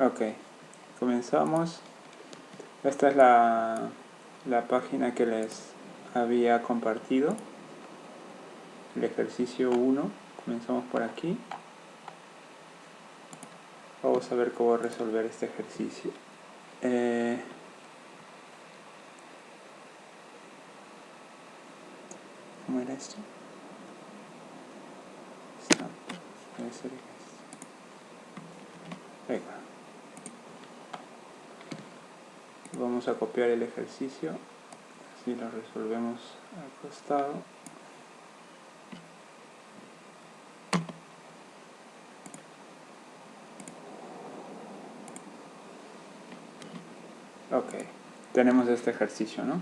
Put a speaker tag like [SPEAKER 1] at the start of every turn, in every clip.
[SPEAKER 1] Ok, comenzamos. Esta es la página que les había compartido, el ejercicio 1. Comenzamos por aquí. Vamos a ver cómo resolver este ejercicio. ¿Cómo era esto? Debe ser esto. Venga. Vamos a copiar el ejercicio, así lo resolvemos al costado. Ok, tenemos este ejercicio, ¿no?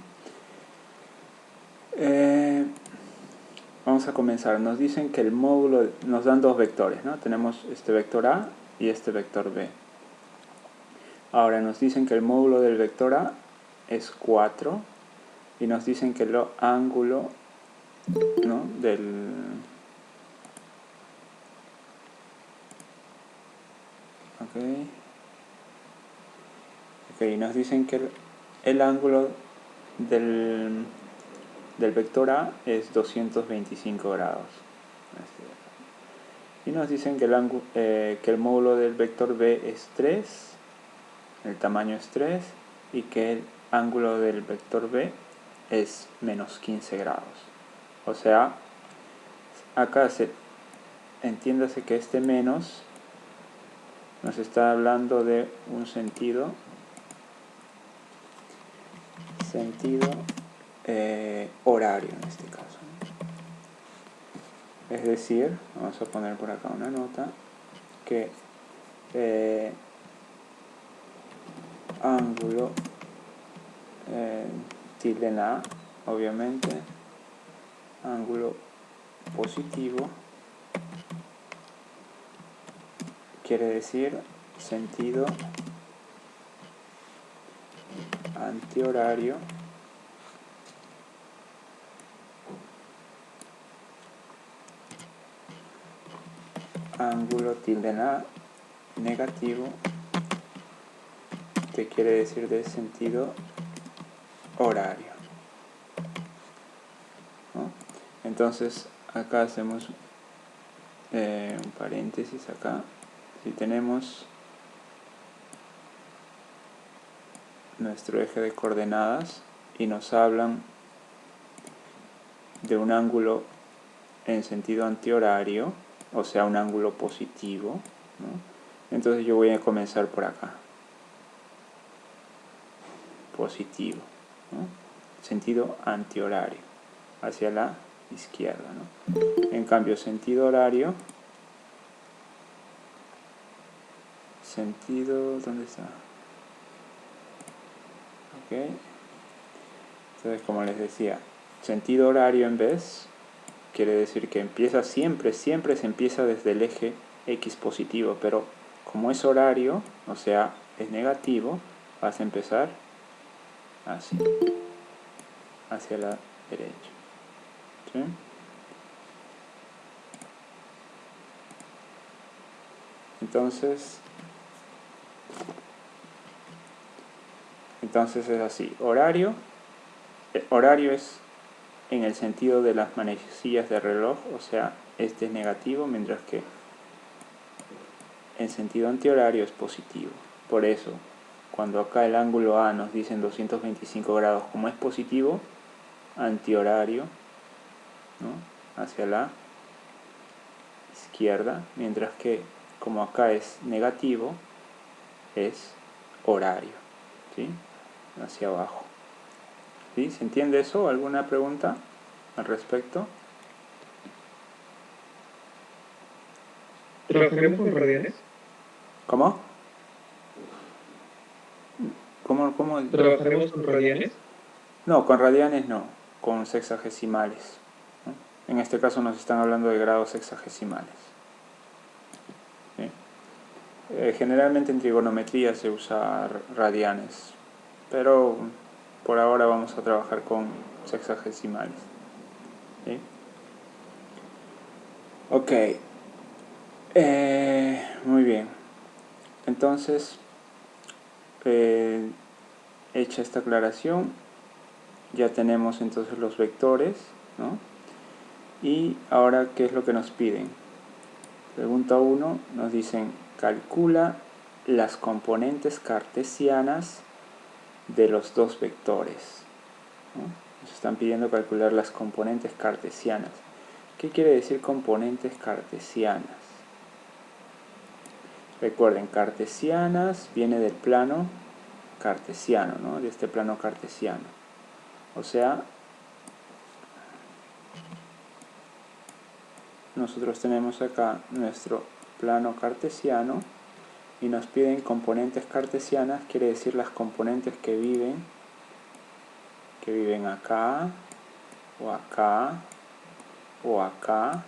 [SPEAKER 1] Vamos a comenzar. Nos dicen que el módulo, nos dan dos vectores, ¿no? Tenemos este vector A y este vector B. Ahora nos dicen que el módulo del vector A es 4 y nos dicen que el ángulo, ¿no?, del nos dicen que el ángulo del vector A es 225 grados. Y nos dicen que el módulo del vector B es 3, el tamaño es 3, y que el ángulo del vector B es menos 15 grados. O sea, acá entiéndase que este menos nos está hablando de un sentido horario en este caso. Es decir, vamos a poner por acá una nota, que ángulo tilde en A, obviamente, ángulo positivo, quiere decir sentido antihorario ángulo tilde en A negativo, que quiere decir de sentido horario, ¿no? Entonces acá hacemos un paréntesis acá. Si tenemos nuestro eje de coordenadas y nos hablan de un ángulo en sentido antihorario, o sea, un ángulo positivo, ¿no? Entonces yo voy a comenzar por acá, positivo, ¿no? Sentido antihorario, hacia la izquierda, ¿no? En cambio, sentido horario, ¿dónde está? Ok. Entonces, como les decía, sentido horario en vez quiere decir que empieza siempre se empieza desde el eje X positivo, pero como es horario, o sea, es negativo, vas a empezar así, hacia la derecha. ¿Sí? Entonces es así. Horario es en el sentido de las manecillas de reloj, o sea, este es negativo, mientras que en sentido antihorario es positivo. Por eso, cuando acá el ángulo A nos dicen 225 grados, como es positivo, antihorario, ¿no?, hacia la izquierda, mientras que como acá es negativo, es horario, ¿sí?, hacia abajo. ¿Sí? ¿Se entiende eso? ¿Alguna pregunta al respecto?
[SPEAKER 2] ¿Trabajaremos con radianes?
[SPEAKER 1] ¿Cómo?
[SPEAKER 2] ¿Trabajaremos con radianes?
[SPEAKER 1] No, con radianes no, con sexagesimales, ¿no? En este caso nos están hablando de grados sexagesimales. ¿Sí? Generalmente en trigonometría se usa radianes, pero por ahora vamos a trabajar con sexagesimales. ¿Sí? Ok, muy bien. Entonces hecha esta aclaración, ya tenemos entonces los vectores, ¿no? Y ahora, ¿qué es lo que nos piden? Pregunta 1, nos dicen, calcula las componentes cartesianas de los dos vectores, ¿no? Nos están pidiendo calcular las componentes cartesianas. ¿Qué quiere decir componentes cartesianas? Recuerden, cartesianas viene del plano cartesiano, ¿no? De este plano cartesiano. O sea, nosotros tenemos acá nuestro plano cartesiano y nos piden componentes cartesianas, quiere decir las componentes que viven acá, o acá, o acá,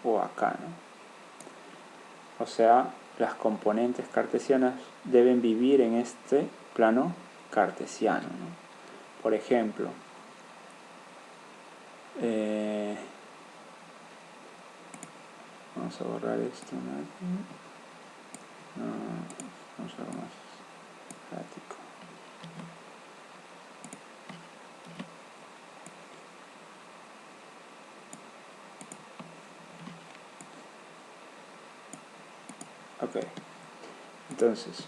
[SPEAKER 1] o acá, ¿no? O sea, las componentes cartesianas deben vivir en este plano cartesiano, ¿no? Por ejemplo, vamos a borrar esto, ¿no? Vamos a algo más práctico. Ok, entonces,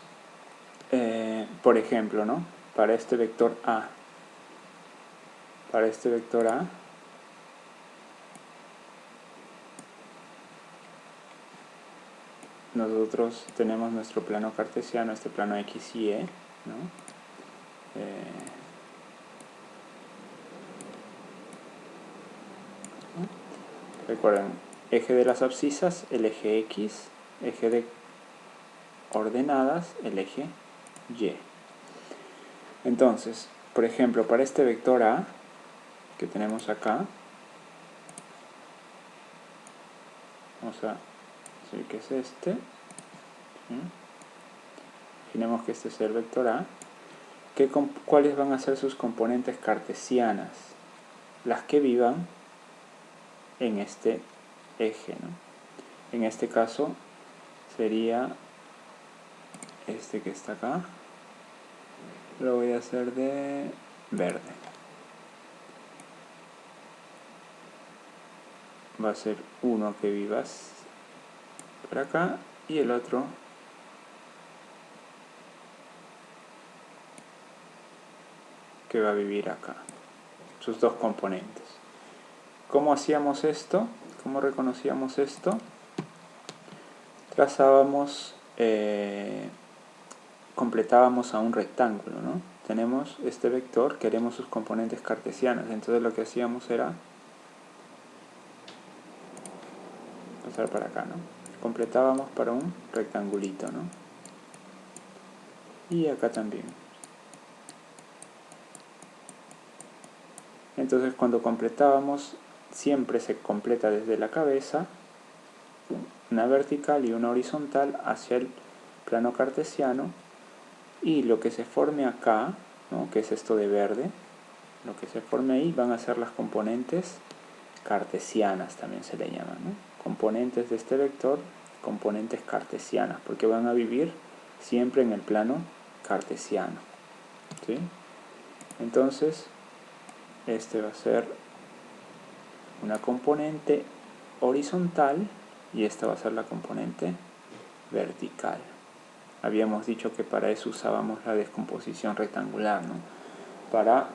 [SPEAKER 1] por ejemplo, ¿no? Para este vector A, nosotros tenemos nuestro plano cartesiano, este plano X y E, ¿no? Recuerden, eje de las abscisas, el eje X, eje de ordenadas, el eje Y. Entonces, por ejemplo, para este vector A, que tenemos acá, vamos a decir que es este, ¿sí? Imaginemos que este es el vector A. ¿Cuáles van a ser sus componentes cartesianas? Las que vivan en este eje, ¿no? En este caso sería este que está acá. Lo voy a hacer de verde. Va a ser uno que vivas por acá y el otro que va a vivir acá. Sus dos componentes. ¿Cómo hacíamos esto? ¿Cómo reconocíamos esto? Trazábamos, completábamos a un rectángulo, ¿no? Tenemos este vector, queremos sus componentes cartesianas, entonces lo que hacíamos era pasar para acá, ¿no? Completábamos para un rectangulito, ¿no? Y acá también. Entonces cuando completábamos, siempre se completa desde la cabeza, una vertical y una horizontal hacia el plano cartesiano, y lo que se forme acá, ¿no? Que es esto de verde, lo que se forme ahí van a ser las componentes cartesianas, también se le llaman, ¿no? Componentes de este vector, componentes cartesianas, porque van a vivir siempre en el plano cartesiano, ¿sí? Entonces, este va a ser una componente horizontal y esta va a ser la componente vertical. Habíamos dicho que para eso usábamos la descomposición rectangular, ¿no? Para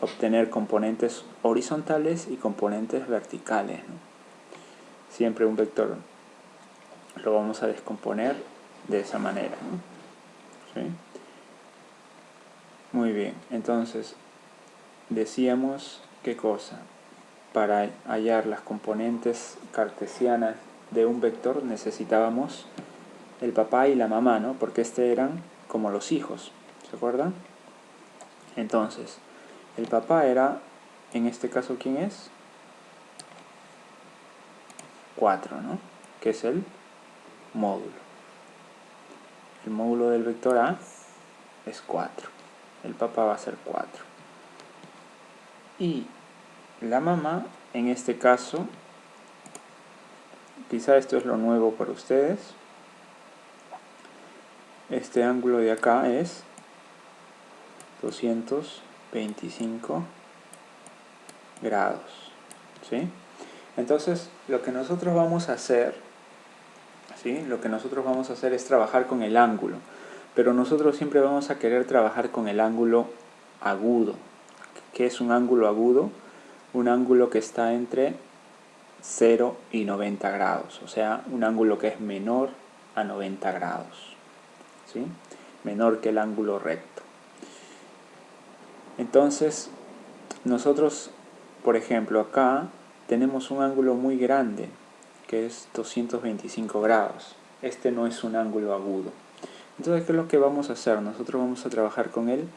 [SPEAKER 1] obtener componentes horizontales y componentes verticales, ¿no? Siempre un vector lo vamos a descomponer de esa manera, ¿no? ¿Sí? Muy bien, entonces decíamos qué cosa. Para hallar las componentes cartesianas de un vector necesitábamos el papá y la mamá, ¿no? Porque eran como los hijos, ¿se acuerdan? Entonces, el papá era, en este caso, ¿quién es? 4, ¿no? Que es el módulo. El módulo del vector A es 4. El papá va a ser 4. Y la mamá, en este caso, quizá esto es lo nuevo para ustedes. Este ángulo de acá es 225 grados, ¿sí? Entonces, lo que nosotros vamos a hacer, ¿sí? Lo que nosotros vamos a hacer es trabajar con el ángulo, pero nosotros siempre vamos a querer trabajar con el ángulo agudo. ¿Qué es un ángulo agudo? Un ángulo que está entre 0 y 90 grados, o sea, un ángulo que es menor a 90 grados, ¿sí? Menor que el ángulo recto. Entonces, nosotros, por ejemplo, acá tenemos un ángulo muy grande, que es 225 grados. Este no es un ángulo agudo. Entonces, ¿qué es lo que vamos a hacer? Nosotros vamos a trabajar con el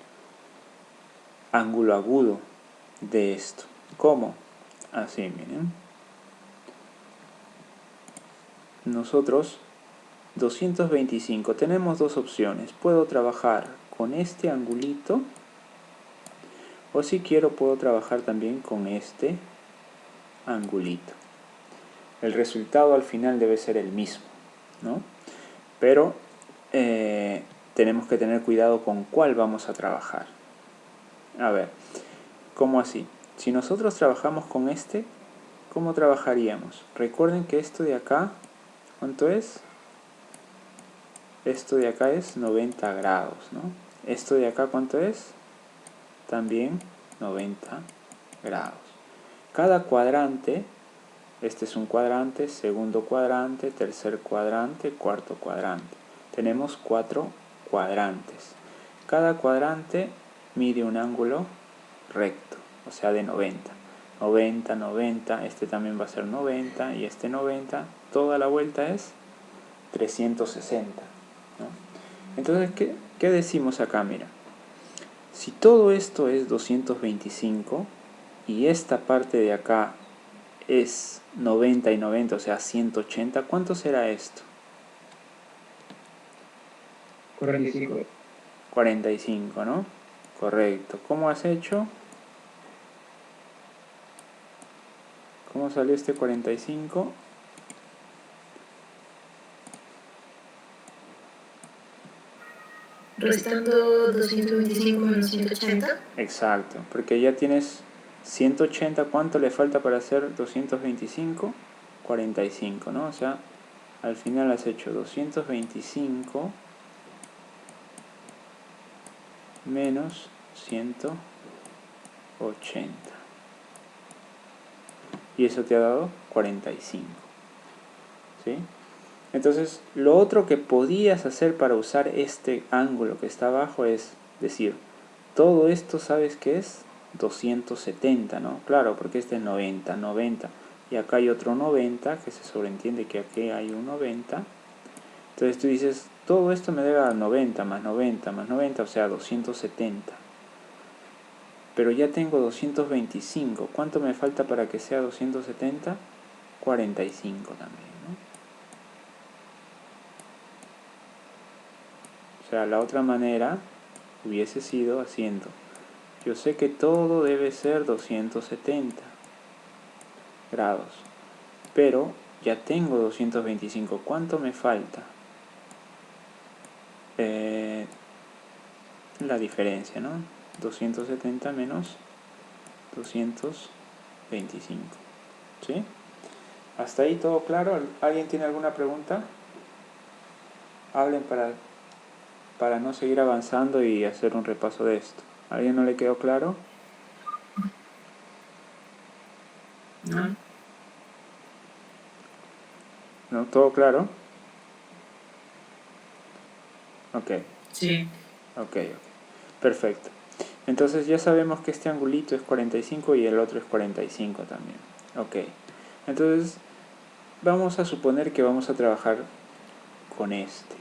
[SPEAKER 1] ángulo agudo de esto. ¿Cómo? Así, miren. Nosotros, 225, tenemos dos opciones. Puedo trabajar con este angulito, o si quiero puedo trabajar también con este angulito. El resultado al final debe ser el mismo, ¿no? Pero tenemos que tener cuidado con cuál vamos a trabajar. A ver, ¿cómo así? Si nosotros trabajamos con este, ¿cómo trabajaríamos? Recuerden que esto de acá, ¿cuánto es? Esto de acá es 90 grados, ¿no? Esto de acá, ¿cuánto es? También 90 grados. Cada cuadrante, este es un cuadrante, segundo cuadrante, tercer cuadrante, cuarto cuadrante. Tenemos 4 cuadrantes. Cada cuadrante mide un ángulo recto, o sea de 90. 90, 90, este también va a ser 90 y este 90. Toda la vuelta es 360, ¿no? Entonces, ¿qué decimos acá? Mira, si todo esto es 225 y esta parte de acá es 90 y 90, o sea 180, ¿cuánto será esto?
[SPEAKER 2] 45.
[SPEAKER 1] 45, ¿no? Correcto. ¿Cómo has hecho? ¿Cómo salió este 45?
[SPEAKER 3] Restando 225 menos 180.
[SPEAKER 1] Exacto, porque ya tienes 180, ¿cuánto le falta para hacer 225? 45, ¿no? O sea, al final has hecho 225 menos 180. Y eso te ha dado 45. ¿Sí? Entonces, lo otro que podías hacer para usar este ángulo que está abajo es decir, todo esto, ¿sabes qué es? 270, ¿no? Claro, porque este es 90, 90. Y acá hay otro 90, que se sobreentiende que aquí hay un 90. Entonces tú dices, todo esto me debe dar 90 más 90 más 90, o sea, 270. Pero ya tengo 225. ¿Cuánto me falta para que sea 270? 45 también, ¿no? O sea, la otra manera hubiese sido haciendo, yo sé que todo debe ser 270 grados, pero ya tengo 225. ¿Cuánto me falta? La diferencia, ¿no? 270 menos 225. ¿Sí? ¿Hasta ahí todo claro? ¿Alguien tiene alguna pregunta? Hablen para no seguir avanzando y hacer un repaso de esto. ¿A alguien no le quedó claro?
[SPEAKER 3] No.
[SPEAKER 1] ¿No? ¿Todo claro? Ok.
[SPEAKER 3] Sí.
[SPEAKER 1] Ok. Perfecto. Entonces ya sabemos que este angulito es 45 y el otro es 45 también. Ok. Entonces vamos a suponer que vamos a trabajar con este.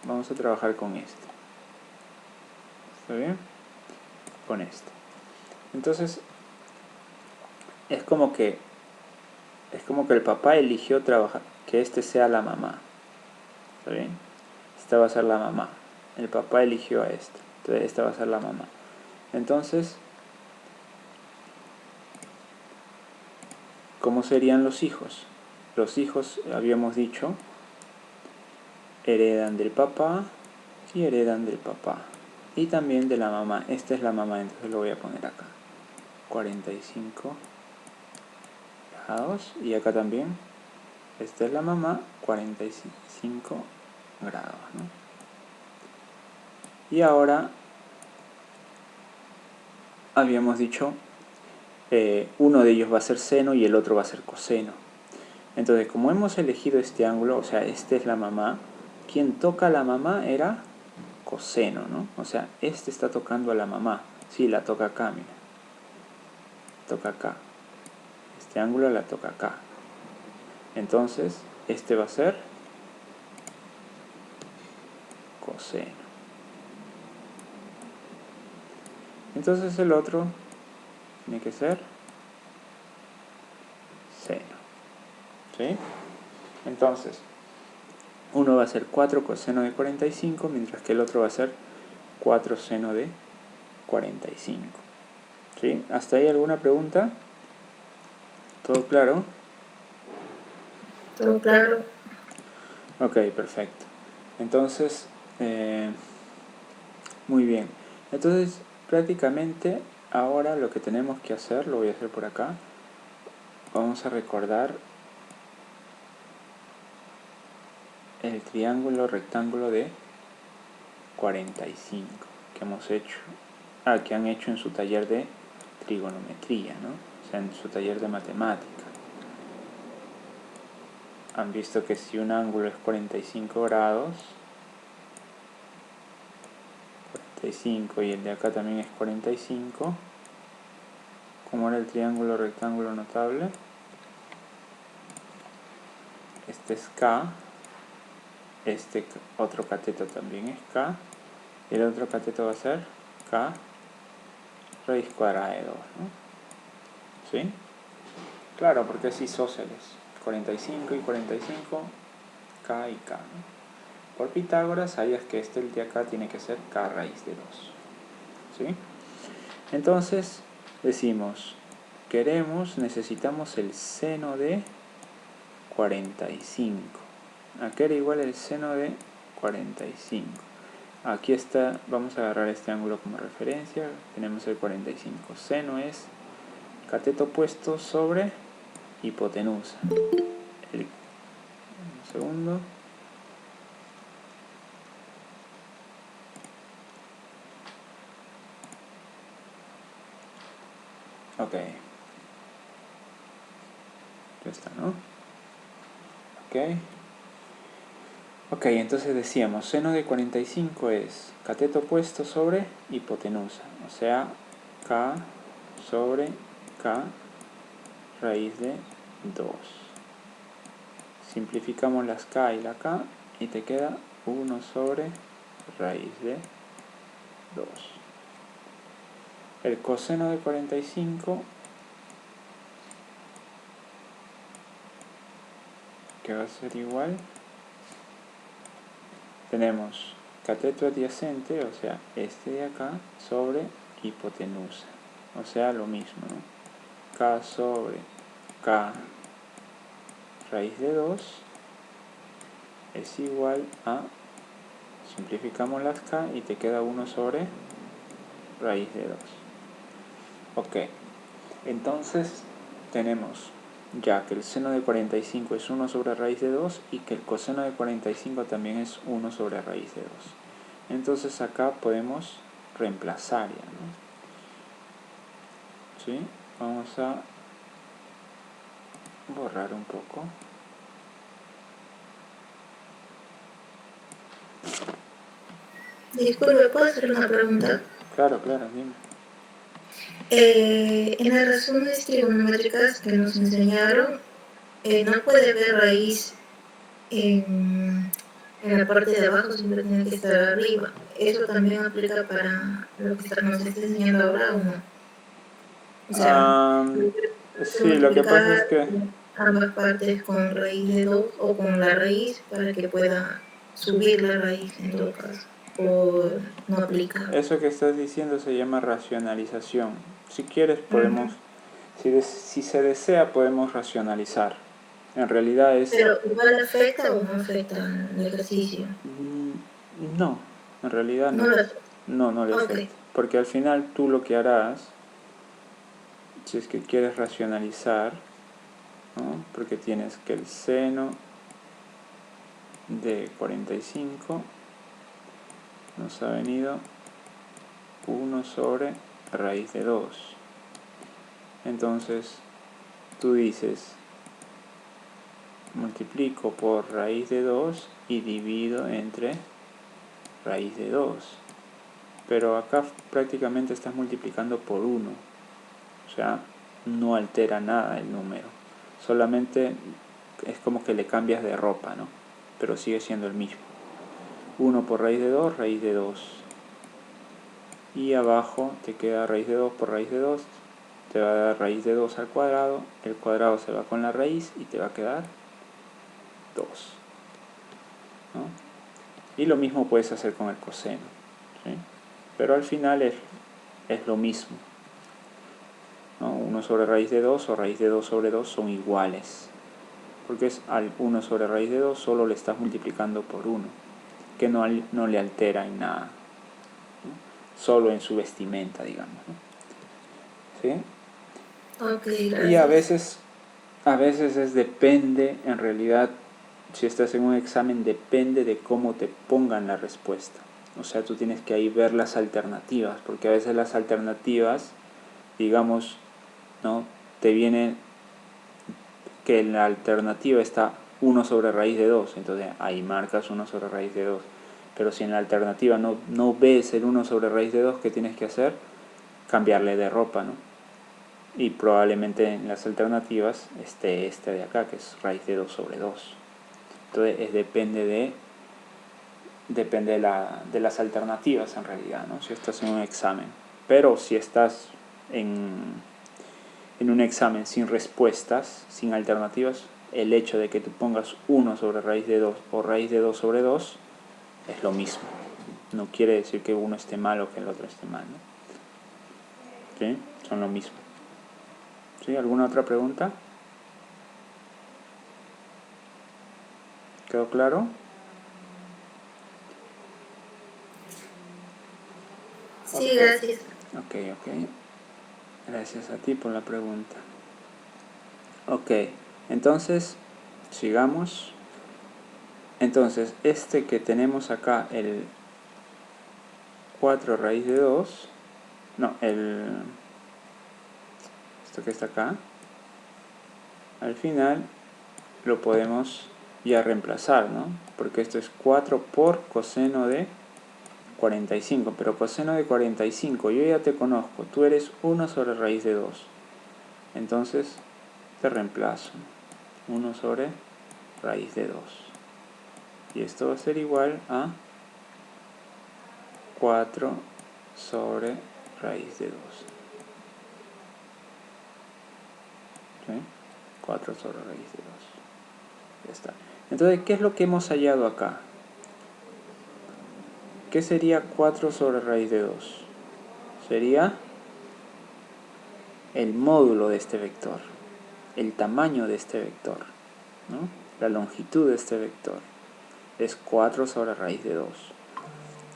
[SPEAKER 1] Vamos a trabajar con este. ¿Está bien? Con este. Entonces es como que el papá eligió trabajar, que este sea la mamá. ¿Está bien? Esta va a ser la mamá. El papá eligió a este. Entonces esta va a ser la mamá. Entonces, ¿cómo serían los hijos? Los hijos, habíamos dicho, heredan del papá y heredan del papá. Y también de la mamá. Esta es la mamá, entonces lo voy a poner acá. 45 grados. Y acá también. Esta es la mamá, 45 grados, ¿no? Y ahora habíamos dicho, uno de ellos va a ser seno y el otro va a ser coseno. Entonces, como hemos elegido este ángulo, o sea, esta es la mamá, quien toca a la mamá era coseno, ¿no? O sea, este está tocando a la mamá. Sí, la toca acá, mira. Toca acá. Este ángulo la toca acá. Entonces, este va a ser coseno. Entonces el otro tiene que ser seno. ¿Sí? Entonces, uno va a ser 4 coseno de 45, mientras que el otro va a ser 4 seno de 45. ¿Sí? ¿Hasta ahí alguna pregunta? ¿Todo claro?
[SPEAKER 3] Todo claro.
[SPEAKER 1] Ok, perfecto. Entonces, muy bien. Entonces, prácticamente ahora lo que tenemos que hacer, lo voy a hacer por acá, vamos a recordar el triángulo rectángulo de 45 que hemos hecho, que han hecho en su taller de trigonometría, ¿no? O sea, en su taller de matemática. Han visto que si un ángulo es 45 grados, 45 y el de acá también es 45, ¿cómo era el triángulo rectángulo notable? Este es K, este otro cateto también es K, y el otro cateto va a ser K raíz cuadrada de 2, ¿no? ¿Sí? Claro, porque es isósceles, 45 y 45, K y K, ¿no? Por Pitágoras sabías que el de acá tiene que ser K raíz de 2, ¿sí? Entonces decimos, necesitamos el seno de 45. ¿A qué era igual el seno de 45? Aquí está, vamos a agarrar este ángulo como referencia, tenemos el 45. Seno es cateto opuesto sobre hipotenusa. Un segundo. Ok. Ya está, ¿no? Ok. Ok, entonces decíamos, seno de 45 es cateto opuesto sobre hipotenusa. O sea, K sobre K raíz de 2. Simplificamos las K y la K y te queda 1 sobre raíz de 2. El coseno de 45, que va a ser igual, tenemos cateto adyacente, o sea, este de acá, sobre hipotenusa. O sea, lo mismo, ¿no? K sobre K raíz de 2 es igual a, simplificamos las K y te queda 1 sobre raíz de 2. Ok, entonces tenemos ya que el seno de 45 es 1 sobre raíz de 2 y que el coseno de 45 también es 1 sobre raíz de 2. Entonces acá podemos reemplazar ya, ¿no? ¿Sí? Vamos a borrar un poco.
[SPEAKER 3] Disculpe, ¿puedo hacer una pregunta?
[SPEAKER 1] Claro, dime.
[SPEAKER 3] En las razones trigonométricas que nos enseñaron, no puede haber raíz en la parte de abajo, siempre tiene que estar arriba. ¿Eso también aplica para lo que nos está enseñando ahora o no? O sea, se
[SPEAKER 1] Sí, lo que pasa es
[SPEAKER 3] multiplicar
[SPEAKER 1] que
[SPEAKER 3] ambas partes con raíz de 2 o con la raíz para que pueda subir la raíz en todo caso, o no aplica.
[SPEAKER 1] eso que estás diciendo se llama racionalización. Si quieres podemos, si se desea podemos racionalizar. En realidad es...
[SPEAKER 3] ¿Pero igual afecta o no afecta el ejercicio?
[SPEAKER 1] No, en realidad no.
[SPEAKER 3] No lo afecta.
[SPEAKER 1] No le
[SPEAKER 3] Ok.
[SPEAKER 1] afecta. Porque al final tú lo que harás, si es que quieres racionalizar, ¿no? Porque tienes que el seno de 45 nos ha venido 1 sobre raíz de 2. Entonces tú dices, multiplico por raíz de 2 y divido entre raíz de 2. Pero acá prácticamente estás multiplicando por 1. O sea, no altera nada el número. Solamente es como que le cambias de ropa, ¿no? Pero sigue siendo el mismo. 1 por raíz de 2, raíz de 2. Y abajo te queda raíz de 2 por raíz de 2. Te va a dar raíz de 2 al cuadrado. El cuadrado se va con la raíz y te va a quedar 2. ¿No? Y lo mismo puedes hacer con el coseno, ¿sí? Pero al final es lo mismo, ¿no? 1 sobre raíz de 2 o raíz de 2 sobre 2 son iguales. Porque es al 1 sobre raíz de 2 solo le estás multiplicando por 1, que no le altera en nada, ¿no? Solo en su vestimenta, digamos, ¿no? ¿Sí?
[SPEAKER 3] Ok, gracias.
[SPEAKER 1] Y a veces depende, en realidad, si estás en un examen, depende de cómo te pongan la respuesta. O sea, tú tienes que ahí ver las alternativas, porque a veces las alternativas, digamos, ¿no? Te viene que en la alternativa está 1 sobre raíz de 2, entonces ahí marcas 1 sobre raíz de 2. Pero si en la alternativa no ves el 1 sobre raíz de 2, ¿qué tienes que hacer? Cambiarle de ropa, ¿no? Y probablemente en las alternativas esté este de acá, que es raíz de 2 sobre 2. Entonces depende de las alternativas en realidad, ¿no? Si estás en un examen. Pero si estás en un examen sin respuestas, sin alternativas, el hecho de que tú pongas 1 sobre raíz de 2 o raíz de 2 sobre 2 es lo mismo. No quiere decir que uno esté mal o que el otro esté mal, ¿no? ¿Sí? Son lo mismo. ¿Sí? ¿Alguna otra pregunta? ¿Quedó claro?
[SPEAKER 3] Sí, gracias.
[SPEAKER 1] Ok. Gracias a ti por la pregunta. Ok, entonces, sigamos. Entonces, este que tenemos acá, el 4 raíz de 2, no, esto que está acá, al final lo podemos ya reemplazar, ¿no? Porque esto es 4 por coseno de 45, pero coseno de 45, yo ya te conozco, tú eres 1 sobre raíz de 2, entonces te reemplazo, 1 sobre raíz de 2, y esto va a ser igual a 4 sobre raíz de 2. ¿Sí? 4 sobre raíz de 2. Ya está. Entonces, ¿qué es lo que hemos hallado acá? ¿Qué sería 4 sobre raíz de 2? Sería el módulo de este vector, el tamaño de este vector, ¿no? La longitud de este vector es 4 sobre raíz de 2.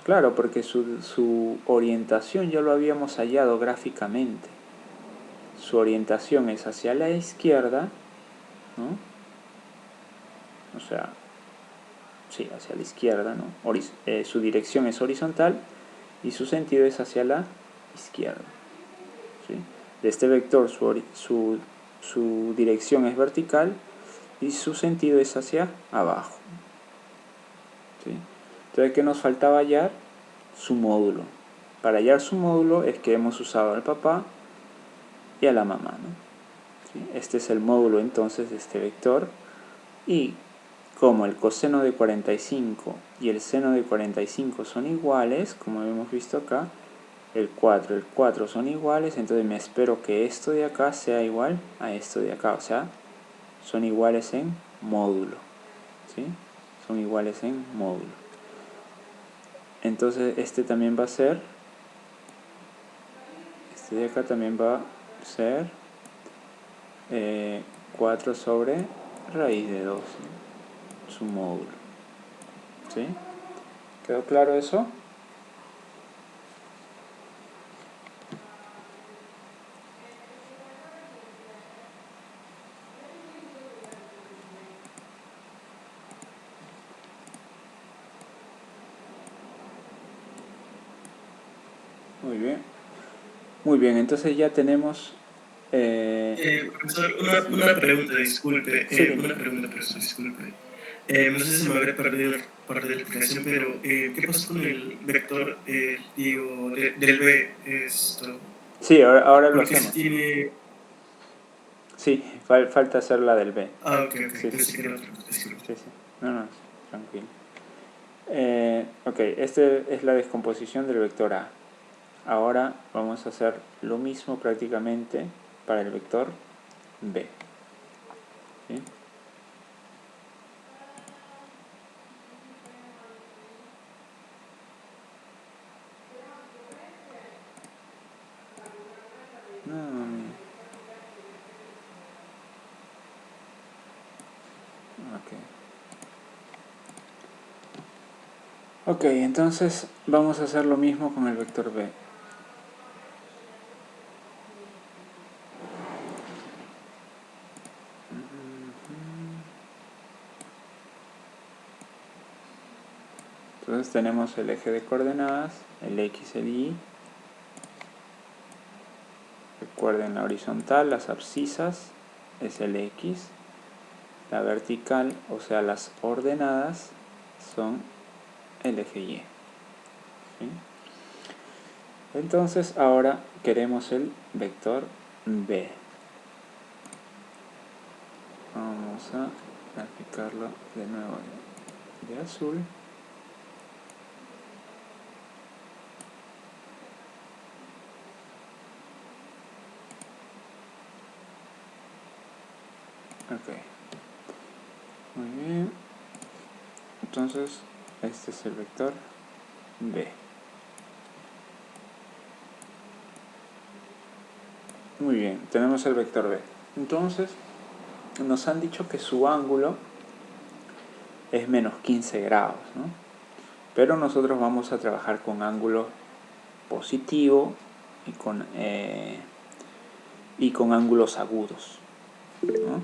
[SPEAKER 1] Claro, porque su orientación ya lo habíamos hallado gráficamente. Su orientación es hacia la izquierda, ¿no? O sea, sí, hacia la izquierda, ¿no? Su dirección es horizontal y su sentido es hacia la izquierda, ¿sí? De este vector su dirección es vertical y su sentido es hacia abajo, ¿sí? Entonces, ¿qué nos faltaba hallar? Su módulo. Para hallar su módulo es que hemos usado al papá y a la mamá, ¿no? ¿Sí? Este es el módulo entonces de este vector, y como el coseno de 45 y el seno de 45 son iguales, como hemos visto acá, el 4 son iguales, entonces me espero que esto de acá sea igual a esto de acá, o sea, son iguales en módulo, ¿sí? Son iguales en módulo. Entonces este también va a ser, este de acá también va a ser 4 sobre raíz de 12, su módulo. ¿Sí? ¿Quedó claro eso? Muy bien. Muy bien, entonces ya tenemos...
[SPEAKER 2] Profesor, una pregunta, disculpe.
[SPEAKER 1] Sí,
[SPEAKER 2] Una pregunta, profesor, disculpe. No sé si me habré perdido parte de la explicación, pero ¿qué pasó con el vector, digo, del B? Esto,
[SPEAKER 1] sí, ahora lo
[SPEAKER 2] porque se
[SPEAKER 1] hacemos.
[SPEAKER 2] tiene...
[SPEAKER 1] Sí, falta hacer la del B.
[SPEAKER 2] Ah, ok,
[SPEAKER 1] Sí, sí,
[SPEAKER 2] pensé que era otra cosa, disculpe.
[SPEAKER 1] sí, sí. No, tranquilo. Ok, esta es la descomposición del vector A. Ahora vamos a hacer lo mismo prácticamente para el vector B. ¿Sí? No. Ok, entonces vamos a hacer lo mismo con el vector B. Entonces tenemos el eje de coordenadas, el X, el Y. Recuerden la horizontal, las abscisas, es el X. La vertical, o sea las ordenadas, son el eje Y. ¿Sí? Entonces ahora queremos el vector B. Vamos a graficarlo de nuevo de azul. Ok, muy bien. Entonces este es el vector B. Muy bien, tenemos el vector B. Entonces nos han dicho que su ángulo es menos 15 grados, ¿no? Pero nosotros vamos a trabajar con ángulo positivo y con ángulos agudos, ¿no?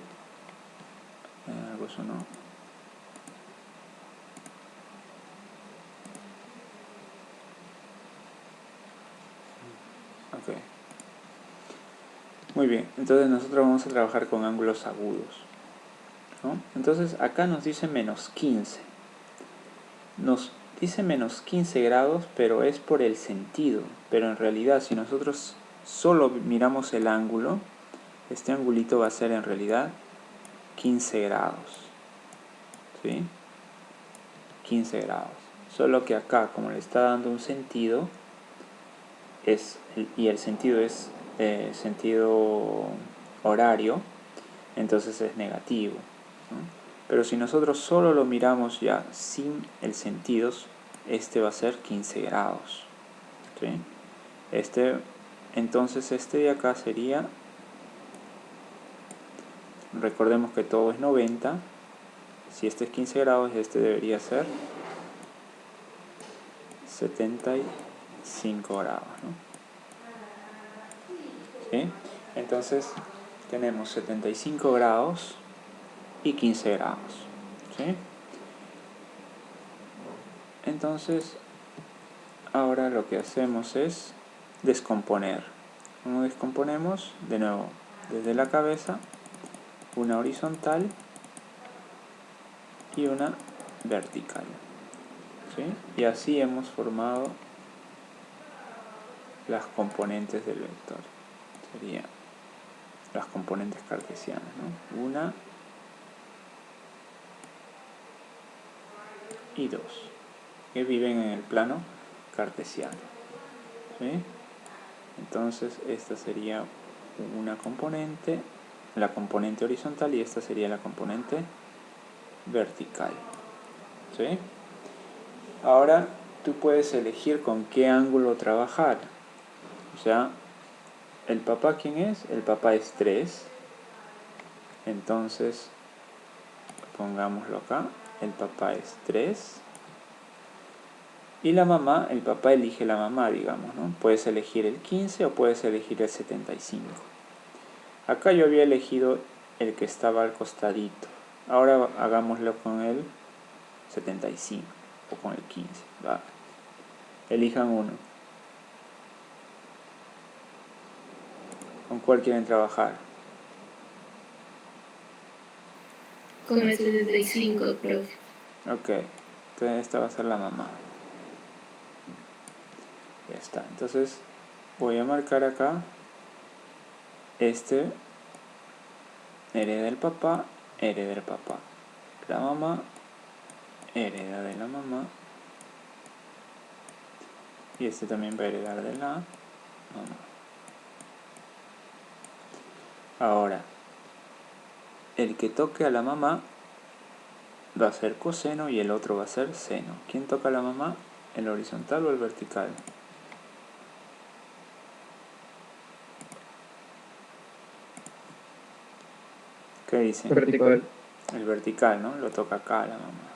[SPEAKER 1] Algo eso, ¿no? Ok. Muy bien, entonces nosotros vamos a trabajar con ángulos agudos, ¿no? Entonces acá nos dice menos 15. Nos dice menos 15 grados, pero es por el sentido. Pero en realidad, si nosotros solo miramos el ángulo, este angulito va a ser en realidad 15 grados. ¿Sí? 15 grados. Solo que acá, como le está dando un sentido, y el sentido es sentido horario, entonces es negativo, ¿no? Pero si nosotros solo lo miramos ya sin el sentido, este va a ser 15 grados. ¿Sí? Entonces este de acá sería, recordemos que todo es 90, si este es 15 grados, este debería ser 75 grados, ¿no? ¿Sí? Entonces tenemos 75 grados y 15 grados. ¿Sí? Entonces ahora lo que hacemos es descomponer. ¿Cómo descomponemos? De nuevo, desde la cabeza, una horizontal y una vertical. ¿Sí? Y así hemos formado las componentes del vector. Serían las componentes cartesianas, ¿no? Una y dos, que viven en el plano cartesiano. ¿Sí? Entonces esta sería una componente, la componente horizontal, y esta sería la componente vertical. ¿Sí? Ahora tú puedes elegir con qué ángulo trabajar. O sea, ¿el papá quién es? El papá es 3. Entonces pongámoslo acá, el papá es 3. Y la mamá, el papá elige la mamá, digamos, ¿no? Puedes elegir el 15 o puedes elegir el 75. Acá yo había elegido el que estaba al costadito. Ahora hagámoslo con el 75 o con el 15. Va. Elijan uno. ¿Con cuál quieren trabajar?
[SPEAKER 3] Con el 75, profe.
[SPEAKER 1] Ok. Entonces esta va a ser la mamá. Ya está. Entonces voy a marcar acá. Este hereda del papá, hereda del papá. La mamá hereda de la mamá. Y este también va a heredar de la mamá. Ahora, el que toque a la mamá va a ser coseno y el otro va a ser seno. ¿Quién toca a la mamá? ¿El horizontal o el vertical? ¿Qué dicen?
[SPEAKER 2] Vertical.
[SPEAKER 1] El vertical, ¿no? Lo toca acá a la mamá.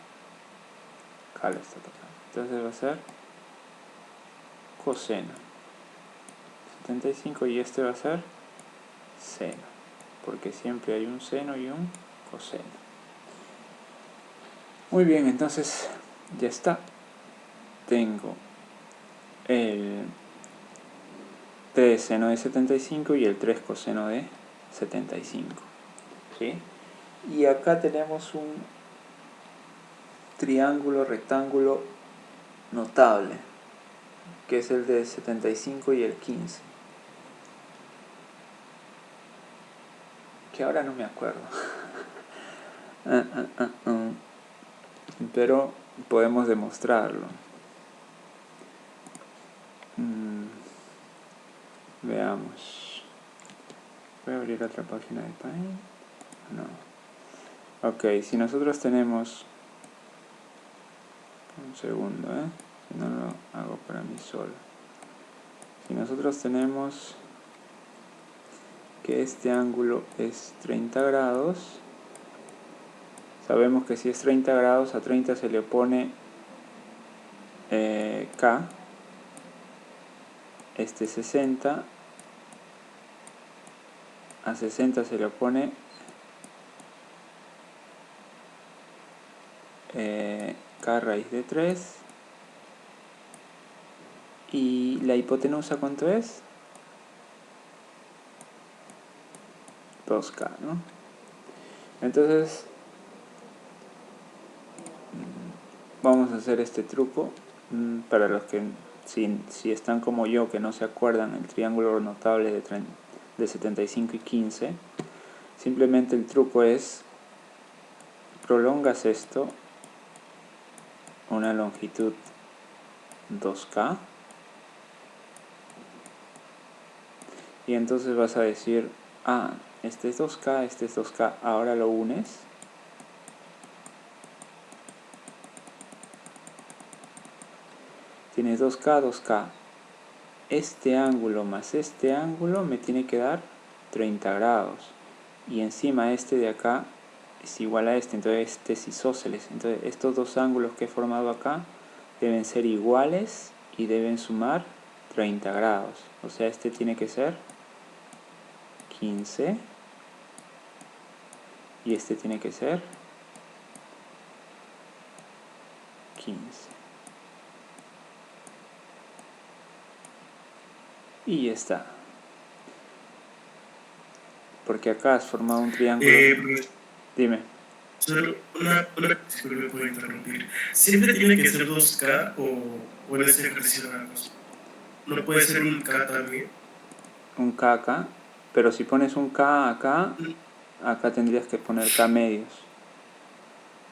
[SPEAKER 1] Acá lo está tocando. Entonces va a ser coseno. 75 y este va a ser seno. Porque siempre hay un seno y un coseno. Muy bien, entonces ya está. Tengo el 3 seno de 75 y el 3 coseno de 75. ¿Sí? Y acá tenemos un triángulo rectángulo notable, que es el de 75 y el 15. Que ahora no me acuerdo. Pero podemos demostrarlo. Veamos. Voy a abrir otra página de Paint. No. Ok, si nosotros tenemos... Un segundo, si no lo hago para mí solo. Si nosotros tenemos que este ángulo es 30 grados, sabemos que si es 30 grados, a 30 se le opone K, este 60, a 60 se le opone K raíz de 3, y la hipotenusa ¿cuánto es? 2K, ¿no? Entonces vamos a hacer este truco para los que si están como yo que no se acuerdan el triángulo notable de 75 y 15. Simplemente el truco es prolongas esto una longitud 2K y entonces vas a decir, este es 2K, este es 2K, ahora lo unes tienes 2K, 2K. Este ángulo más este ángulo me tiene que dar 30 grados. Y encima este de acá es igual a este, entonces este es isósceles. Entonces estos dos ángulos que he formado acá deben ser iguales y deben sumar 30 grados. O sea, este tiene que ser 15 y este tiene que ser 15. Y ya está. Porque acá has formado un triángulo. Dime.
[SPEAKER 2] Solo si me puedo interrumpir. ¿Siempre tiene que ser 2K o puede ser ejercicio nada más? ¿No puede ser un K también?
[SPEAKER 1] Un K acá, pero si pones un K acá, acá tendrías que poner K medios.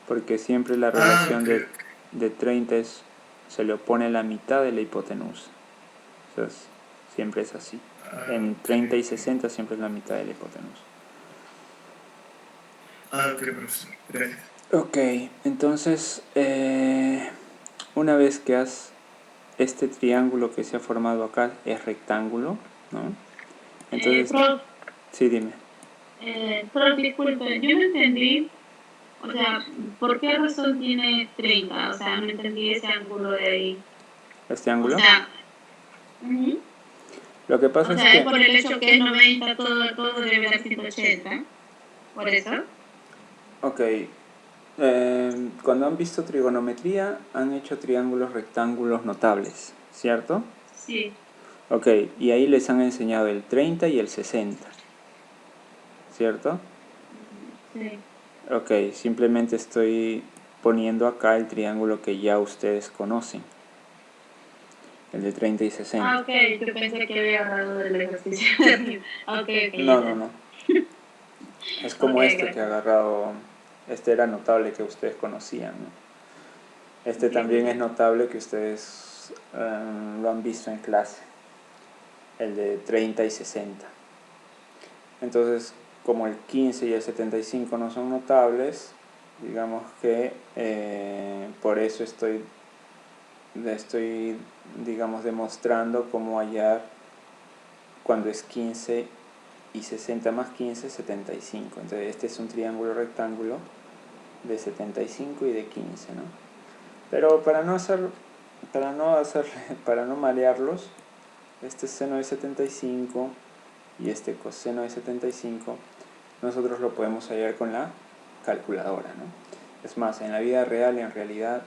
[SPEAKER 1] Porque siempre la relación de 30 se le opone la mitad de la hipotenusa. Entonces, siempre es así. En 30 y 60 siempre es la mitad de la hipotenusa.
[SPEAKER 2] Ok, profesor. Gracias.
[SPEAKER 1] Ok, entonces, una vez que este triángulo que se ha formado acá es rectángulo, ¿no? Entonces,
[SPEAKER 4] Prof,
[SPEAKER 1] sí, dime.
[SPEAKER 4] prof, disculpe, yo no entendí O sea, ¿por qué razón tiene 30? O sea, no entendí ese ángulo de ahí.
[SPEAKER 1] ¿Este ángulo?
[SPEAKER 4] O sea,
[SPEAKER 1] lo que pasa es que...
[SPEAKER 4] es por el hecho que es 90, todo debe dar 180. ¿Por eso?
[SPEAKER 1] Ok. Cuando han visto trigonometría, han hecho triángulos rectángulos notables, ¿cierto?
[SPEAKER 4] Sí.
[SPEAKER 1] Ok, y ahí les han enseñado el 30 y el 60, ¿cierto?
[SPEAKER 4] Sí.
[SPEAKER 1] Ok, simplemente estoy poniendo acá el triángulo que ya ustedes conocen, el de 30 y 60.
[SPEAKER 4] Ah, ok, yo pensé que había agarrado del ejercicio. Okay.
[SPEAKER 1] No. Es como
[SPEAKER 4] Ok,
[SPEAKER 1] este
[SPEAKER 4] gracias.
[SPEAKER 1] que ha agarrado, este era notable que ustedes conocían, ¿no? Este
[SPEAKER 4] Sí,
[SPEAKER 1] también
[SPEAKER 4] sí.
[SPEAKER 1] es notable que ustedes lo han visto en clase, el de 30 y 60. Entonces, como el 15 y el 75 no son notables, digamos que por eso estoy digamos, demostrando cómo hallar cuando es 15 y 60 más 15, 75. Entonces, este es un triángulo rectángulo de 75 y de 15, ¿no? Pero para no marearlos, este seno de 75 y este coseno de 75, nosotros lo podemos hallar con la calculadora, ¿no? Es más, en la vida real, en realidad,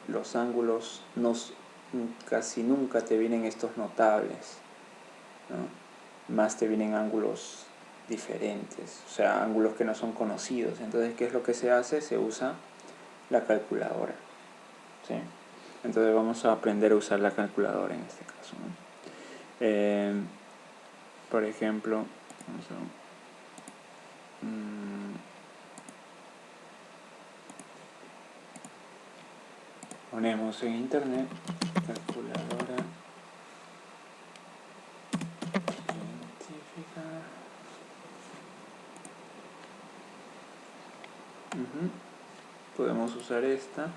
[SPEAKER 1] los ángulos casi nunca te vienen estos notables, ¿no? Más te vienen ángulos diferentes, o sea, ángulos que no son conocidos. Entonces, ¿qué es lo que se hace? Se usa la calculadora, ¿sí? Entonces vamos a aprender a usar la calculadora en este caso, ¿no? Por ejemplo, ponemos en internet calculadora científica. Podemos usar esta.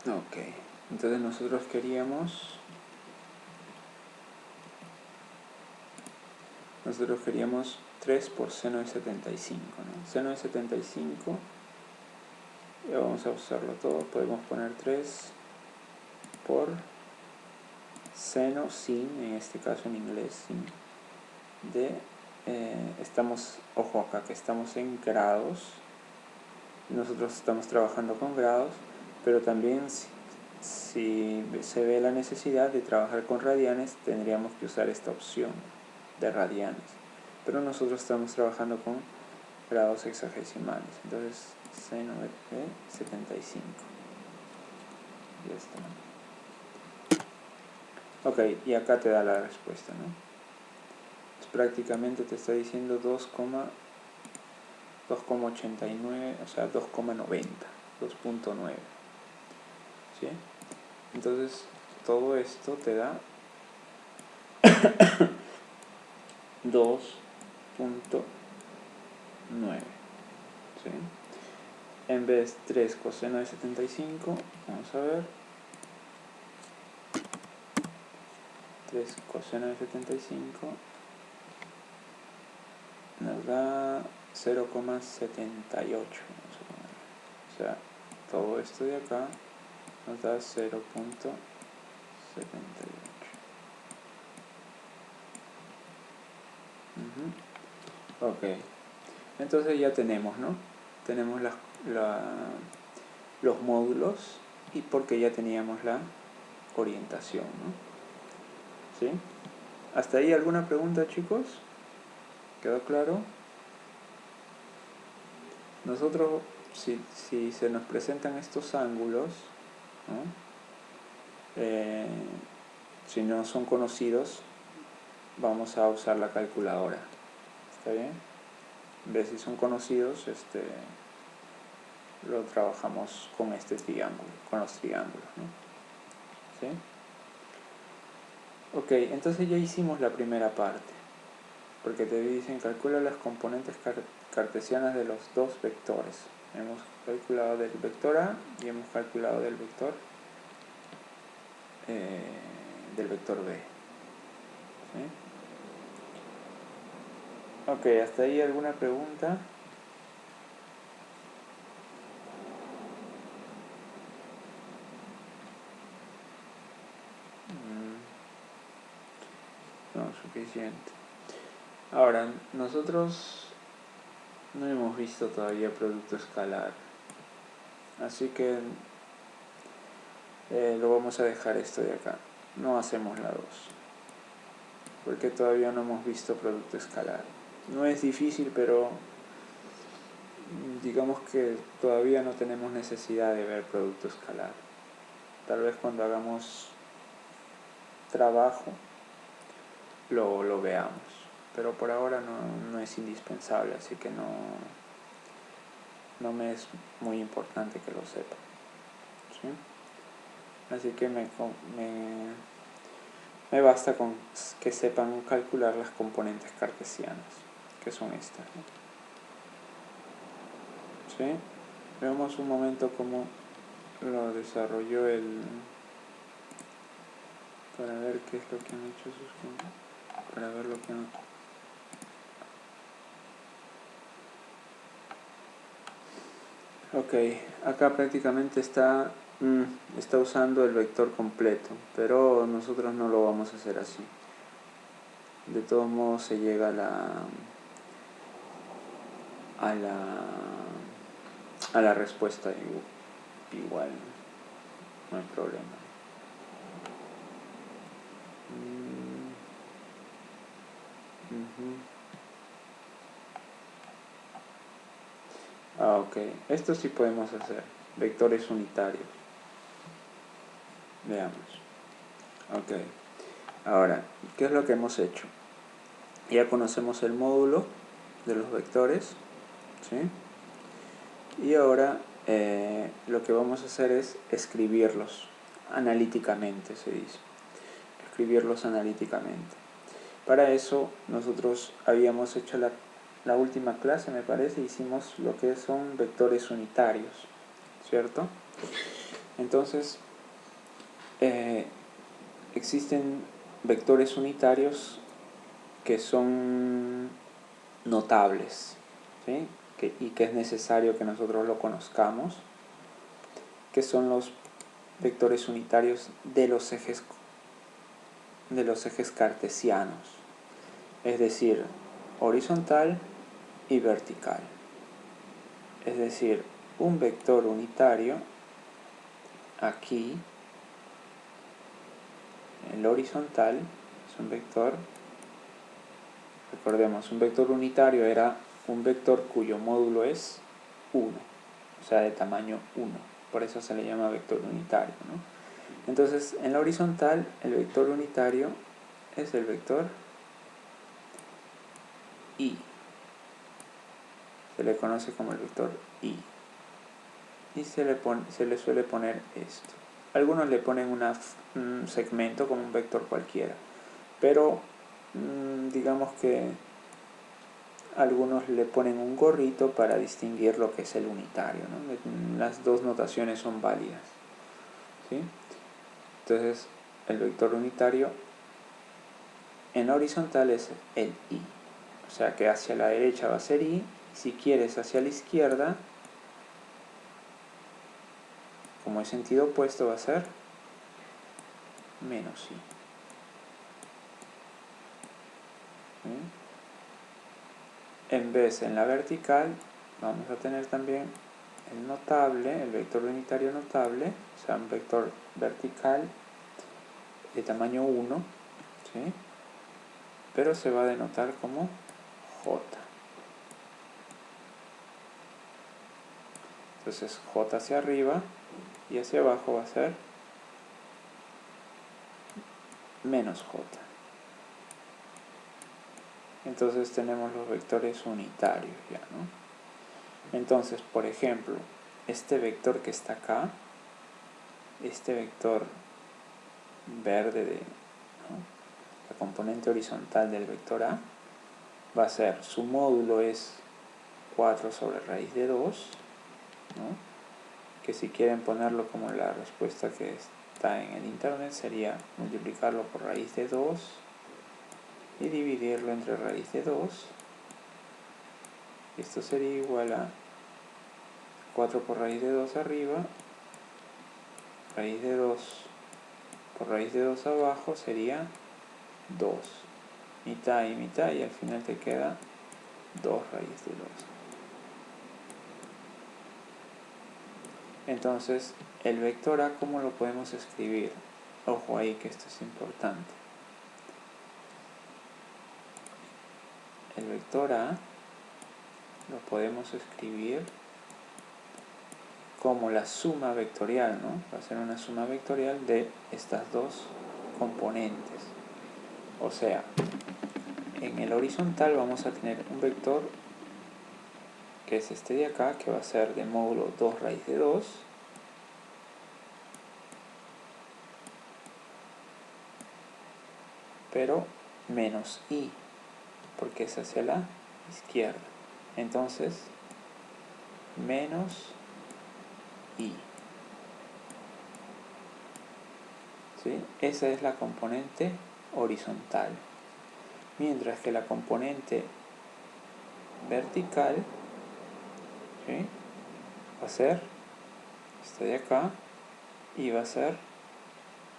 [SPEAKER 1] Ok, entonces nosotros queríamos 3 por seno de 75, ¿no? Seno de 75, ya vamos a usarlo todo, podemos poner 3 por seno sin, en este caso en inglés, sin, de, ojo acá que estamos en grados, nosotros estamos trabajando con grados, pero también si se ve la necesidad de trabajar con radianes, tendríamos que usar esta opción de radianes, pero nosotros estamos trabajando con grados hexagesimales, entonces seno de 75, ya está. Ok, y acá te da la respuesta, ¿no? Pues prácticamente te está diciendo 2,89, o sea, 2,90, 2,9, ¿sí? Entonces, todo esto te da 2,9, ¿sí? En vez 3 coseno de 75, vamos a ver, 3 coseno de 75 nos da 0,78, o sea, todo esto de acá nos da 0,78. Ok, entonces ya tenemos, ¿no? Tenemos los módulos y porque ya teníamos la orientación, ¿no? ¿Sí? ¿Hasta ahí alguna pregunta, chicos? ¿Quedó claro? Nosotros, si se nos presentan estos ángulos, ¿no? Si no son conocidos, vamos a usar la calculadora. ¿Está bien? En vez si son conocidos, lo trabajamos con este triángulo, con los triángulos, ¿no? ¿Sí? Ok, entonces ya hicimos la primera parte, porque te dicen calcula las componentes cartesianas de los dos vectores. Hemos calculado del vector A y hemos calculado del vector del vector B. ¿Sí? Ok, ¿hasta ahí alguna pregunta? No, suficiente. Ahora, nosotros no hemos visto todavía producto escalar, así que lo vamos a dejar esto de acá. No hacemos la 2, porque todavía no hemos visto producto escalar. No es difícil, pero digamos que todavía no tenemos necesidad de ver producto escalar. Tal vez cuando hagamos trabajo lo veamos, pero por ahora no es indispensable, así que no me es muy importante que lo sepan. ¿Sí? Así que me basta con que sepan calcular las componentes cartesianas, que son estas, ¿no? ¿Sí? Veamos un momento cómo lo desarrolló para ver qué es lo que han hecho sus compañeros, para ver lo que han... Ok, acá prácticamente está usando el vector completo, pero nosotros no lo vamos a hacer así. De todos modos se llega a la respuesta igual, no hay problema. Ok, esto sí podemos hacer, vectores unitarios. Veamos. Ok, ahora, ¿qué es lo que hemos hecho? Ya conocemos el módulo de los vectores, ¿sí? Y ahora lo que vamos a hacer es escribirlos analíticamente, se dice. Escribirlos analíticamente. Para eso nosotros habíamos hecho la última clase, me parece, hicimos lo que son vectores unitarios, ¿cierto? Entonces, existen vectores unitarios que son notables, ¿sí? Y que es necesario que nosotros lo conozcamos, que son los vectores unitarios de los ejes cartesianos, es decir, horizontal y vertical. Es decir, un vector unitario aquí, el horizontal, es un vector, recordemos, un vector unitario era un vector cuyo módulo es 1, o sea, de tamaño 1, por eso se le llama vector unitario, ¿no? Entonces, en la horizontal, el vector unitario es el vector I. Se le conoce como el vector I. Y se le suele poner esto. Algunos le ponen un segmento como un vector cualquiera, pero digamos que algunos le ponen un gorrito para distinguir lo que es el unitario, ¿no? Las dos notaciones son válidas, ¿sí? Entonces, el vector unitario en horizontal es el I. O sea que hacia la derecha va a ser I. Si quieres hacia la izquierda, como es sentido opuesto, va a ser menos I. ¿Sí? En vez, en la vertical, vamos a tener también el notable, el vector unitario notable, o sea, un vector vertical de tamaño 1, ¿sí? Pero se va a denotar como J. Entonces J hacia arriba y hacia abajo va a ser menos J. Entonces tenemos los vectores unitarios ya, ¿no? Entonces, por ejemplo, este vector que está acá, este vector verde ¿no? La componente horizontal del vector A, va a ser, su módulo es 4 sobre raíz de 2, ¿no? Que si quieren ponerlo como la respuesta que está en el internet sería multiplicarlo por raíz de 2 y dividirlo entre raíz de 2. Esto sería igual a 4 por raíz de 2 arriba, raíz de 2 por raíz de 2 abajo sería 2. Mitad y mitad y al final te queda 2 raíz de 2. Entonces, el vector A, ¿cómo lo podemos escribir? Ojo ahí que esto es importante. El vector A lo podemos escribir como la suma vectorial, ¿no? Va a ser una suma vectorial de estas dos componentes. O sea, en el horizontal vamos a tener un vector que es este de acá, que va a ser de módulo 2 raíz de 2. Pero menos i, porque es hacia la izquierda. Entonces, menos i. ¿Sí? Esa es la componente horizontal. Mientras que la componente vertical, ¿sí?, va a ser esto de acá y va a ser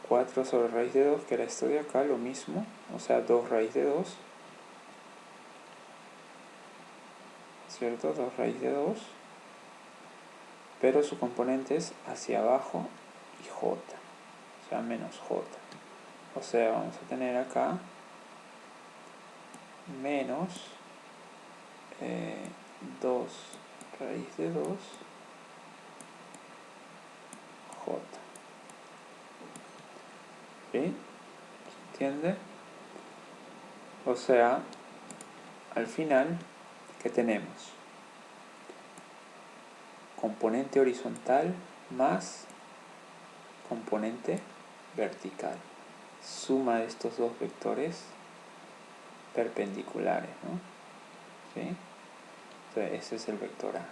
[SPEAKER 1] 4 sobre raíz de 2, que era esto de acá, lo mismo, o sea, 2 raíz de 2, ¿cierto? 2 raíz de 2, pero su componente es hacia abajo y j, o sea, menos j. O sea, vamos a tener acá menos 2 raíz de 2 j. ¿Sí? ¿Se entiende? O sea, al final, ¿qué tenemos? Componente horizontal más componente vertical. Suma de estos dos vectores perpendiculares, ¿no? ¿Sí? Entonces, ese es el vector A.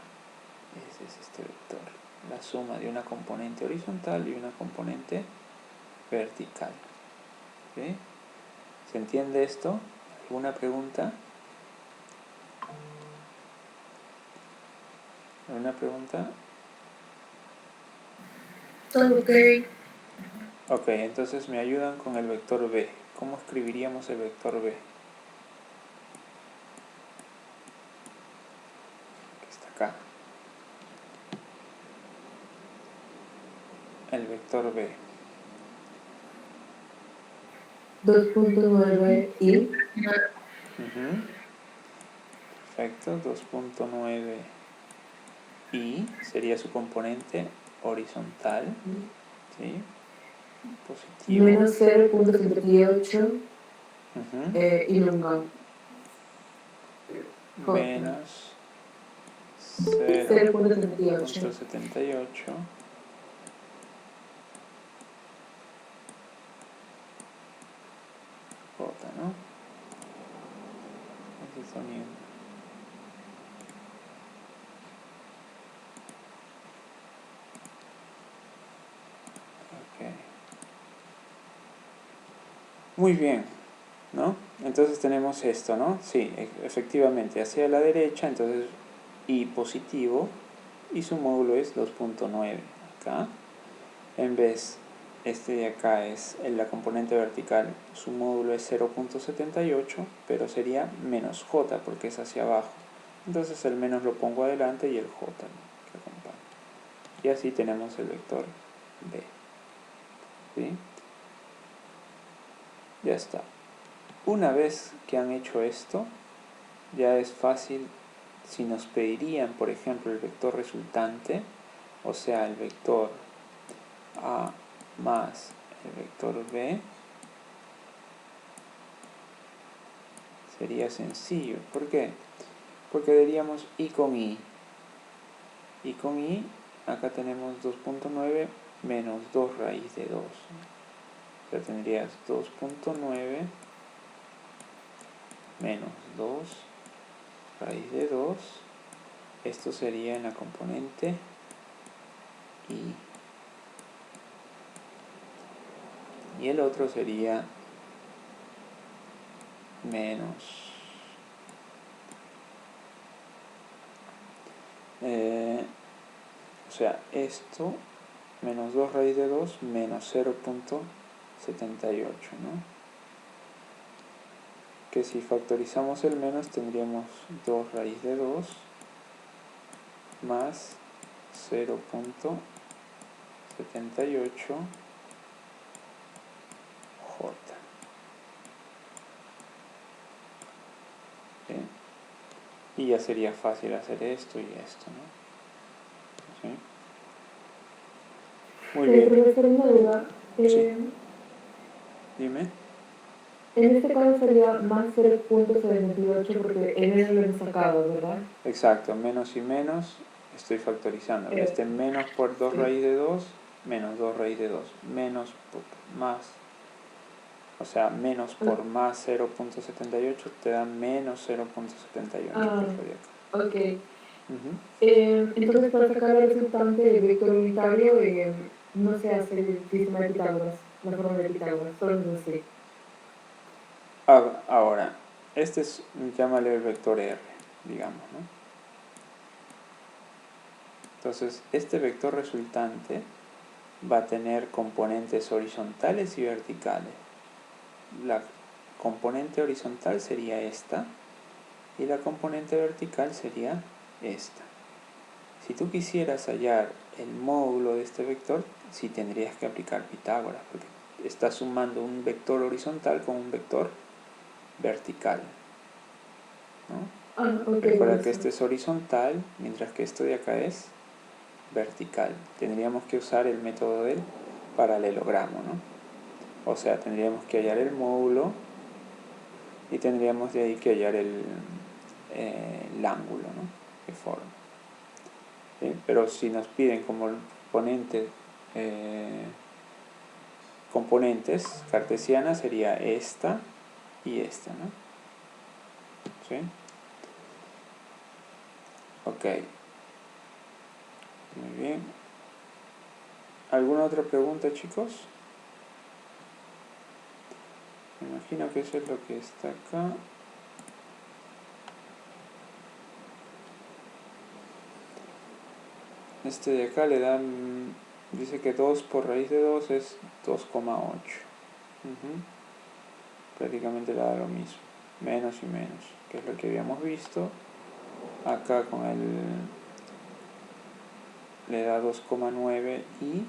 [SPEAKER 1] Ese es este vector. La suma de una componente horizontal y una componente vertical. ¿Sí? ¿Se entiende esto? ¿Alguna pregunta? ¿Alguna pregunta?
[SPEAKER 3] Todo ok.
[SPEAKER 1] Ok, entonces me ayudan con el vector B. ¿Cómo escribiríamos el vector B? Que está acá. El vector B.
[SPEAKER 5] 2.9 y
[SPEAKER 1] Perfecto, 2.9 y sería su componente horizontal, ¿sí? Positivo.
[SPEAKER 5] menos 0.78 y lungo.
[SPEAKER 1] Menos
[SPEAKER 5] 0.78.
[SPEAKER 1] 0.78 J, ¿no? Ese sonido. Ok. Muy bien, ¿no? Entonces tenemos esto, ¿no? Sí, efectivamente, hacia la derecha, entonces I positivo y su módulo es 2.9 acá. En vez, este de acá es la componente vertical, su módulo es 0.78, pero sería menos j porque es hacia abajo. Entonces el menos lo pongo adelante y el j, ¿no?, que acompaña. Y así tenemos el vector B. ¿Sí? Ya está. Una vez que han hecho esto, ya es fácil. Si nos pedirían, por ejemplo, el vector resultante, o sea, el vector A más el vector B, sería sencillo. ¿Por qué? Porque diríamos I con I. I con I, acá tenemos 2.9 menos 2 raíz de 2. O sea, tendrías 2.9 menos 2 raíz de 2. Esto sería en la componente I. y el otro sería menos o sea, esto menos 2 raíz de 2 menos 0.78, ¿no? Que si factorizamos el menos tendríamos 2 raíz de 2 más 0.78 j. ¿Bien? Y ya sería fácil hacer esto y esto, ¿no? ¿Sí? Muy bien.
[SPEAKER 5] Profesor, una duda.
[SPEAKER 1] Sí. Dime.
[SPEAKER 5] En este caso sería más 0.78 porque el menos lo hemos sacado, ¿verdad?
[SPEAKER 1] Exacto, menos y menos estoy factorizando. Este menos por 2
[SPEAKER 5] Sí.
[SPEAKER 1] raíz de 2, menos 2 raíz de 2, menos por más, o sea, menos por más 0.78 te da menos 0.78, que es lo de acá.
[SPEAKER 5] Ok.
[SPEAKER 1] Ujú.
[SPEAKER 5] Entonces, para sacar el resultante del vector unitario, no se hace el sistema de Pitágoras, la forma de Pitágoras, solo es así.
[SPEAKER 1] Ahora, este es, llámale el vector R, digamos, ¿no? Entonces, este vector resultante va a tener componentes horizontales y verticales. La componente horizontal sería esta y la componente vertical sería esta. Si tú quisieras hallar el módulo de este vector, sí tendrías que aplicar Pitágoras, porque estás sumando un vector horizontal con un vector vertical, ¿no? Recuerda que este es horizontal, mientras que esto de acá es vertical. Tendríamos que usar el método del paralelogramo, ¿no? O sea, tendríamos que hallar el módulo y tendríamos de ahí que hallar el ángulo, ¿no? Que forma. ¿Sí? Pero si nos piden como componentes cartesianas sería esta y esta, ¿no? ¿Sí? Ok. Muy bien. ¿Alguna otra pregunta, chicos? Me imagino que eso es lo que está acá. Este de acá le dan, dice que 2 por raíz de 2 es 2,8. Prácticamente le da lo mismo, menos y menos, que es lo que habíamos visto. Acá con le da 2,9 y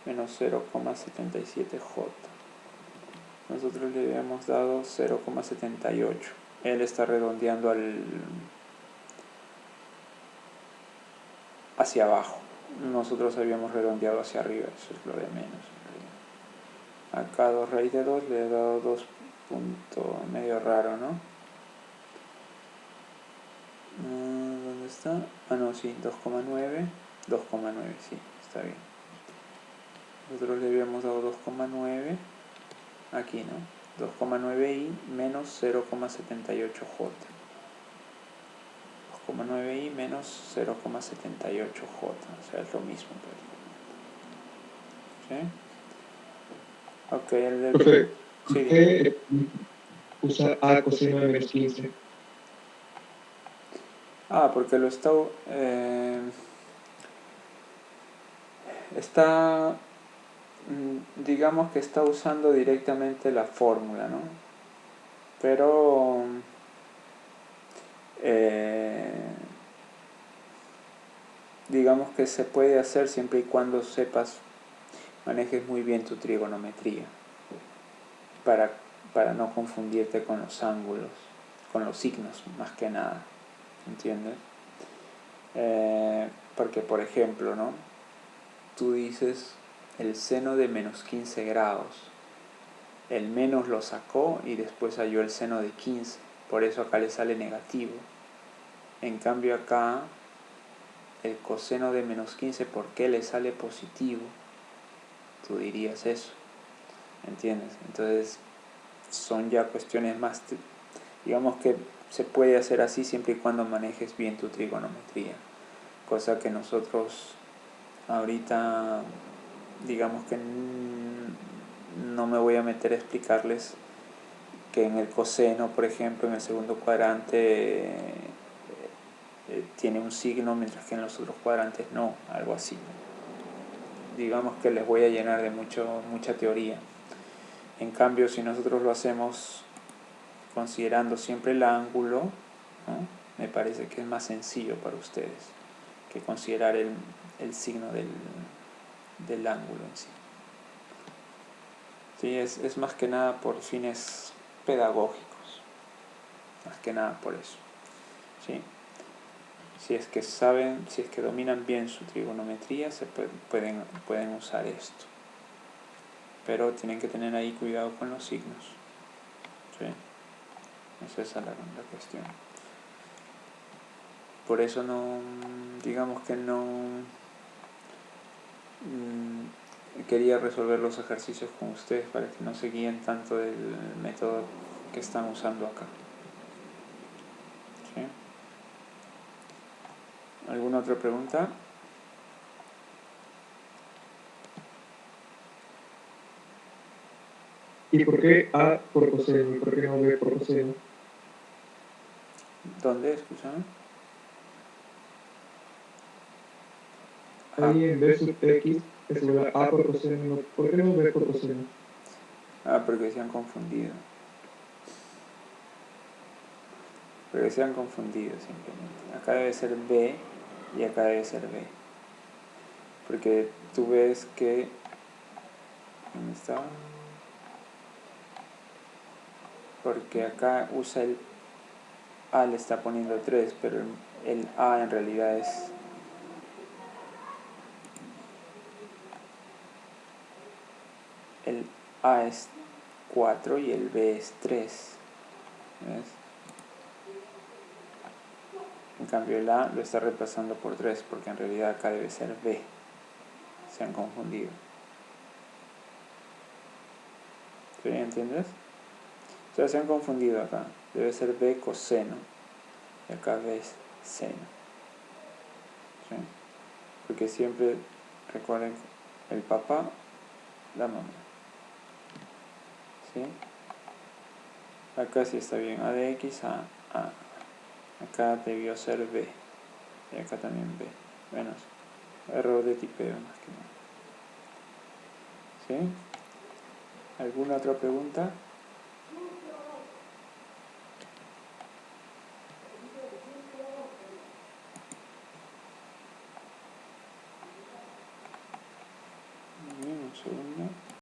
[SPEAKER 1] menos 0,77j. Nosotros le habíamos dado 0,78. Él está redondeando hacia abajo. Nosotros habíamos redondeado hacia arriba, eso es lo de menos. Acá 2 raíz de 2 le he dado 2 punto medio raro, ¿no? ¿Dónde está? Ah, no, sí, 2,9. 2,9, sí, está bien. Nosotros le habíamos dado 2,9. Aquí, ¿no? 2,9i menos 0,78j. 2,9i menos 0,78j. O sea, es lo mismo. ¿Sí? Ok, el del...
[SPEAKER 6] Profe,
[SPEAKER 1] Sí,
[SPEAKER 6] ¿por qué usa a coseno de menos 15?
[SPEAKER 1] porque lo está digamos que está usando directamente la fórmula, ¿no? Pero digamos que se puede hacer siempre y cuando manejes muy bien tu trigonometría para no confundirte con los ángulos, con los signos más que nada, ¿entiendes? Porque por ejemplo, ¿no? Tú dices el seno de menos 15 grados, el menos lo sacó y después halló el seno de 15, por eso acá le sale negativo. En cambio acá el coseno de menos 15, ¿por qué le sale positivo? Tú dirías eso, ¿entiendes? Entonces son ya cuestiones más, digamos que se puede hacer así siempre y cuando manejes bien tu trigonometría, cosa que nosotros ahorita digamos que no me voy a meter a explicarles que en el coseno, por ejemplo, en el segundo cuadrante tiene un signo, mientras que en los otros cuadrantes no, algo así. Digamos que les voy a llenar de mucha teoría. En cambio, si nosotros lo hacemos considerando siempre el ángulo, ¿no? Me parece que es más sencillo para ustedes que considerar el signo del ángulo en sí. Sí, es más que nada por fines pedagógicos, más que nada por eso. ¿Sí? Si es que saben, si es que dominan bien su trigonometría, pueden usar esto. Pero tienen que tener ahí cuidado con los signos. ¿Sí? Esa es la cuestión. Por eso no, digamos que no quería resolver los ejercicios con ustedes para que no se guíen tanto del método que están usando acá. ¿Sí? ¿Alguna otra pregunta?
[SPEAKER 6] ¿Y por qué A por coseno y por qué no B por coseno?
[SPEAKER 1] ¿Dónde? Escúchame.
[SPEAKER 6] Ahí en B sub X es igual a por coseno, ¿por qué no B por coseno?
[SPEAKER 1] Porque se han confundido. Porque se han confundido simplemente. Acá debe ser B y acá debe ser B. Porque tú ves que... ¿Dónde está? Porque acá usa el A, le está poniendo 3, pero el A en realidad es... El A es 4 y el B es 3. ¿Ves? En cambio el A lo está reemplazando por 3, porque en realidad acá debe ser B. Se han confundido. ¿Sí? ¿Entiendes? O sea, se han confundido acá. Debe ser B coseno. Y acá B es seno. ¿Sí? Porque siempre recuerden el papá, la mamá. ¿Sí? Acá sí está bien. A de X a A. Acá debió ser B. Y acá también B. Bueno, error de tipeo más que nada. ¿Sí? ¿Alguna otra pregunta?